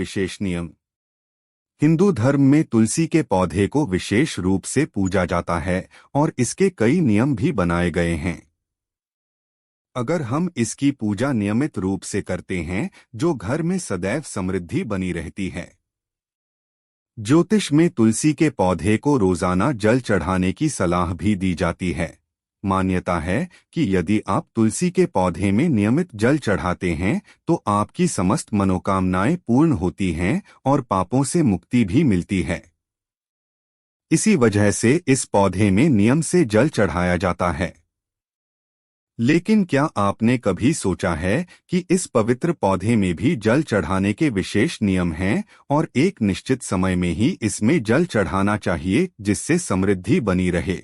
विशेष नियम। हिंदू धर्म में तुलसी के पौधे को विशेष रूप से पूजा जाता है और इसके कई नियम भी बनाए गए हैं। अगर हम इसकी पूजा नियमित रूप से करते हैं, जो घर में सदैव समृद्धि बनी रहती है। ज्योतिष में तुलसी के पौधे को रोजाना जल चढ़ाने की सलाह भी दी जाती है। मान्यता है कि यदि आप तुलसी के पौधे में नियमित जल चढ़ाते हैं तो आपकी समस्त मनोकामनाएं पूर्ण होती हैं और पापों से मुक्ति भी मिलती है। इसी वजह से इस पौधे में नियम से जल चढ़ाया जाता है। लेकिन क्या आपने कभी सोचा है कि इस पवित्र पौधे में भी जल चढ़ाने के विशेष नियम हैं और एक निश्चित समय में ही इसमें जल चढ़ाना चाहिए जिससे समृद्धि बनी रहे।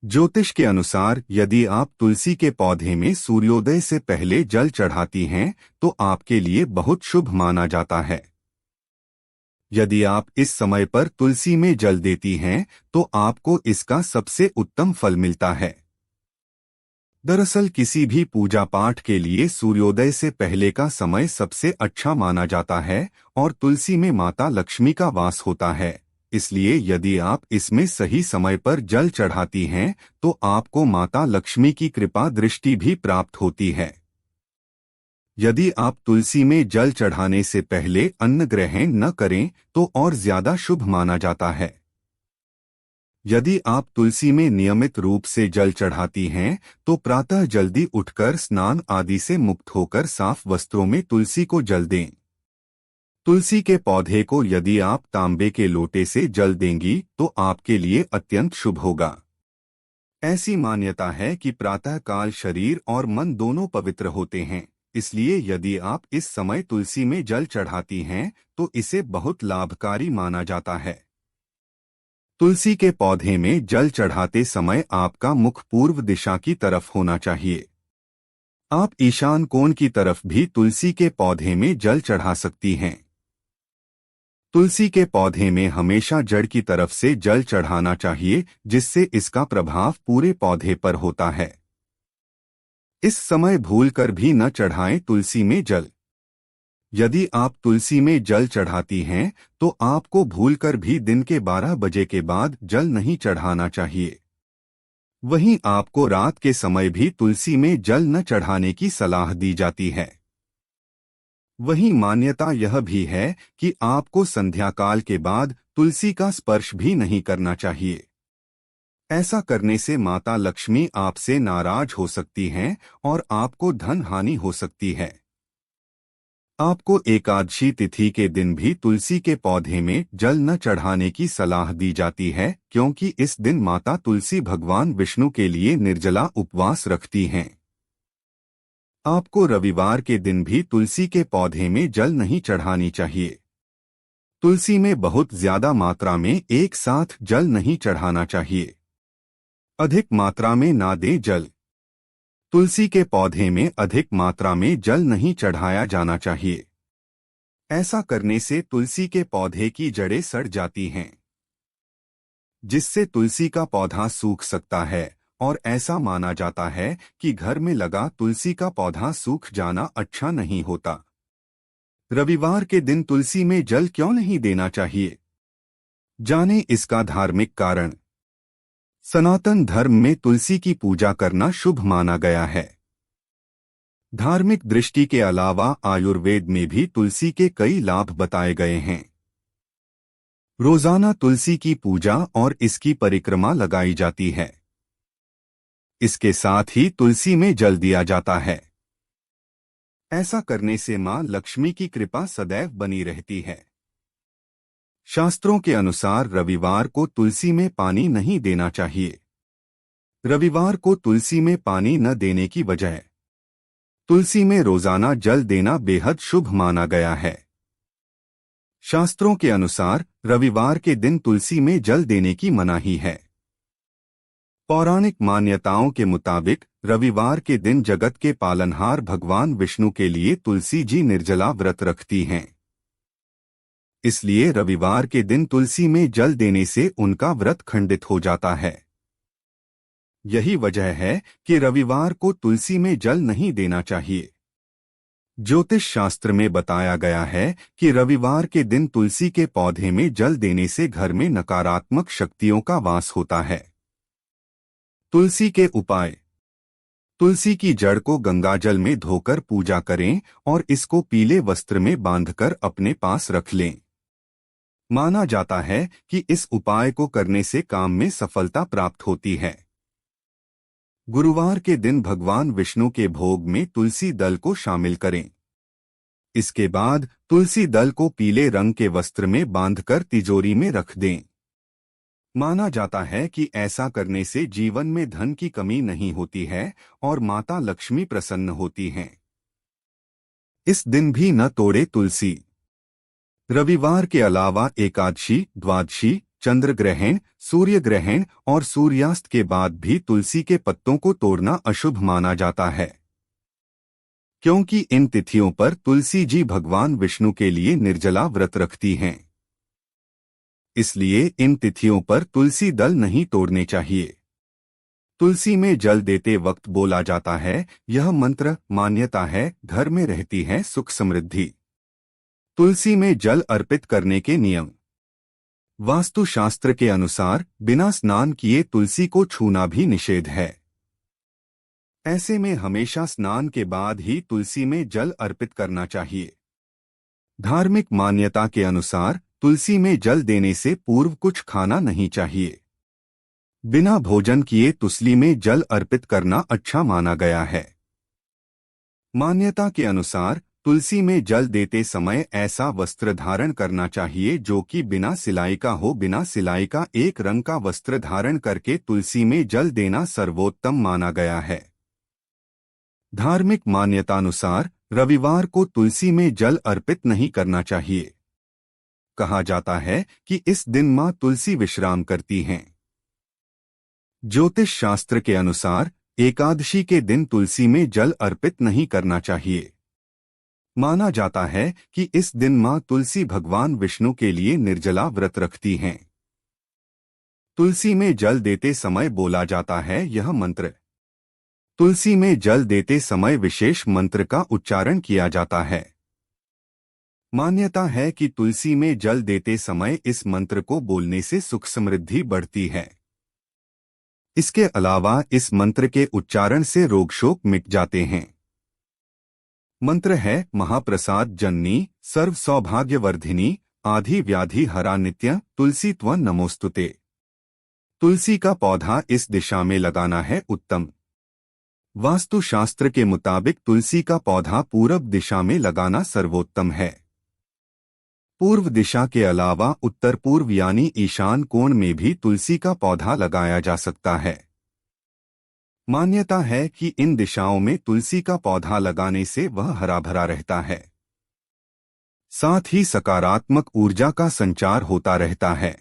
ज्योतिष के अनुसार यदि आप तुलसी के पौधे में सूर्योदय से पहले जल चढ़ाती हैं तो आपके लिए बहुत शुभ माना जाता है। यदि आप इस समय पर तुलसी में जल देती हैं तो आपको इसका सबसे उत्तम फल मिलता है। दरअसल किसी भी पूजा पाठ के लिए सूर्योदय से पहले का समय सबसे अच्छा माना जाता है और तुलसी में माता लक्ष्मी का वास होता है। इसलिए यदि आप इसमें सही समय पर जल चढ़ाती हैं तो आपको माता लक्ष्मी की कृपा दृष्टि भी प्राप्त होती है। यदि आप तुलसी में जल चढ़ाने से पहले अन्न ग्रहण न करें तो और ज्यादा शुभ माना जाता है। यदि आप तुलसी में नियमित रूप से जल चढ़ाती हैं तो प्रातः जल्दी उठकर स्नान आदि से मुक्त होकर साफ वस्त्रों में तुलसी को जल दें। तुलसी के पौधे को यदि आप तांबे के लोटे से जल देंगी तो आपके लिए अत्यंत शुभ होगा। ऐसी मान्यता है कि प्रातः काल शरीर और मन दोनों पवित्र होते हैं, इसलिए यदि आप इस समय तुलसी में जल चढ़ाती हैं तो इसे बहुत लाभकारी माना जाता है। तुलसी के पौधे में जल चढ़ाते समय आपका मुख पूर्व दिशा की तरफ होना चाहिए। आप ईशान कोण की तरफ भी तुलसी के पौधे में जल चढ़ा सकती हैं। तुलसी के पौधे में हमेशा जड़ की तरफ से जल चढ़ाना चाहिए जिससे इसका प्रभाव पूरे पौधे पर होता है। इस समय भूलकर भी न चढ़ाएं तुलसी में जल। यदि आप तुलसी में जल चढ़ाती हैं तो आपको भूलकर भी दिन के 12 बजे के बाद जल नहीं चढ़ाना चाहिए। वहीं आपको रात के समय भी तुलसी में जल न चढ़ाने की सलाह दी जाती है। वहीं मान्यता यह भी है कि आपको संध्या काल के बाद तुलसी का स्पर्श भी नहीं करना चाहिए। ऐसा करने से माता लक्ष्मी आपसे नाराज हो सकती हैं और आपको धन हानि हो सकती है। आपको एकादशी तिथि के दिन भी तुलसी के पौधे में जल न चढ़ाने की सलाह दी जाती है क्योंकि इस दिन माता तुलसी भगवान विष्णु के लिए निर्जला उपवास रखती हैं। आपको रविवार के दिन भी तुलसी के पौधे में जल नहीं चढ़ानी चाहिए। तुलसी में बहुत ज्यादा मात्रा में एक साथ जल नहीं चढ़ाना चाहिए। अधिक मात्रा में ना दें जल। तुलसी के पौधे में अधिक मात्रा में जल नहीं चढ़ाया जाना चाहिए। ऐसा करने से तुलसी के पौधे की जड़ें सड़ जाती हैं, जिससे तुलसी का पौधा सूख सकता है और ऐसा माना जाता है कि घर में लगा तुलसी का पौधा सूख जाना अच्छा नहीं होता। रविवार के दिन तुलसी में जल क्यों नहीं देना चाहिए? जानें इसका धार्मिक कारण। सनातन धर्म में तुलसी की पूजा करना शुभ माना गया है। धार्मिक दृष्टि के अलावा आयुर्वेद में भी तुलसी के कई लाभ बताए गए हैं। रोजाना तुलसी की पूजा और इसकी परिक्रमा लगाई जाती है। इसके साथ ही तुलसी में जल दिया जाता है। ऐसा करने से मां लक्ष्मी की कृपा सदैव बनी रहती है। शास्त्रों के अनुसार रविवार को तुलसी में पानी नहीं देना चाहिए। रविवार को तुलसी में पानी न देने की वजह तुलसी में रोजाना जल देना बेहद शुभ माना गया है। शास्त्रों के अनुसार रविवार के दिन तुलसी में जल देने की मनाही है। पौराणिक मान्यताओं के मुताबिक रविवार के दिन जगत के पालनहार भगवान विष्णु के लिए तुलसी जी निर्जला व्रत रखती हैं। इसलिए रविवार के दिन तुलसी में जल देने से उनका व्रत खंडित हो जाता है। यही वजह है कि रविवार को तुलसी में जल नहीं देना चाहिए। ज्योतिष शास्त्र में बताया गया है कि रविवार के दिन तुलसी के पौधे में जल देने से घर में नकारात्मक शक्तियों का वास होता है। तुलसी के उपाय। तुलसी की जड़ को गंगाजल में धोकर पूजा करें और इसको पीले वस्त्र में बांधकर अपने पास रख लें। माना जाता है कि इस उपाय को करने से काम में सफलता प्राप्त होती है। गुरुवार के दिन भगवान विष्णु के भोग में तुलसी दल को शामिल करें। इसके बाद तुलसी दल को पीले रंग के वस्त्र में बांधकर तिजोरी में रख दें। माना जाता है कि ऐसा करने से जीवन में धन की कमी नहीं होती है और माता लक्ष्मी प्रसन्न होती हैं। इस दिन भी न तोड़े तुलसी। रविवार के अलावा एकादशी, द्वादशी, चंद्र ग्रहण, सूर्य ग्रहण और सूर्यास्त के बाद भी तुलसी के पत्तों को तोड़ना अशुभ माना जाता है, क्योंकि इन तिथियों पर तुलसी जी भगवान विष्णु के लिए निर्जला व्रत रखती हैं। इसलिए इन तिथियों पर तुलसी दल नहीं तोड़ने चाहिए। तुलसी में जल देते वक्त बोला जाता है, यह मंत्र मान्यता है, घर में रहती है सुख समृद्धि। तुलसी में जल अर्पित करने के नियम। वास्तुशास्त्र के अनुसार बिना स्नान किए तुलसी को छूना भी निषेध है। ऐसे में हमेशा स्नान के बाद ही तुलसी में जल अर्पित करना चाहिए। धार्मिक मान्यता के अनुसार तुलसी में जल देने से पूर्व कुछ खाना नहीं चाहिए। बिना भोजन किए तुलसी में जल अर्पित करना अच्छा माना गया है। मान्यता के अनुसार तुलसी में जल देते समय ऐसा वस्त्र धारण करना चाहिए जो कि बिना सिलाई का हो। बिना सिलाई का एक रंग का वस्त्र धारण करके तुलसी में जल देना सर्वोत्तम माना गया है। धार्मिक मान्यतानुसार रविवार को तुलसी में जल अर्पित नहीं करना चाहिए। कहा जाता है कि इस दिन मां तुलसी विश्राम करती हैं। ज्योतिष शास्त्र के अनुसार एकादशी के दिन तुलसी में जल अर्पित नहीं करना चाहिए। माना जाता है कि इस दिन मां तुलसी भगवान विष्णु के लिए निर्जला व्रत रखती हैं। तुलसी में जल देते समय बोला जाता है यह मंत्र। तुलसी में जल देते समय विशेष मंत्र का उच्चारण किया जाता है। मान्यता है कि तुलसी में जल देते समय इस मंत्र को बोलने से सुख समृद्धि बढ़ती है। इसके अलावा इस मंत्र के उच्चारण से रोग शोक मिट जाते हैं। मंत्र है महाप्रसाद जननी सर्व सौभाग्यवर्धिनी आधि व्याधि हरा नित्य तुलसी त्वं नमोस्तुते। तुलसी का पौधा इस दिशा में लगाना है उत्तम। वास्तुशास्त्र के मुताबिक तुलसी का पौधा पूर्व दिशा में लगाना सर्वोत्तम है। पूर्व दिशा के अलावा उत्तर पूर्व यानी ईशान कोण में भी तुलसी का पौधा लगाया जा सकता है। मान्यता है कि इन दिशाओं में तुलसी का पौधा लगाने से वह हरा भरा रहता है, साथ ही सकारात्मक ऊर्जा का संचार होता रहता है।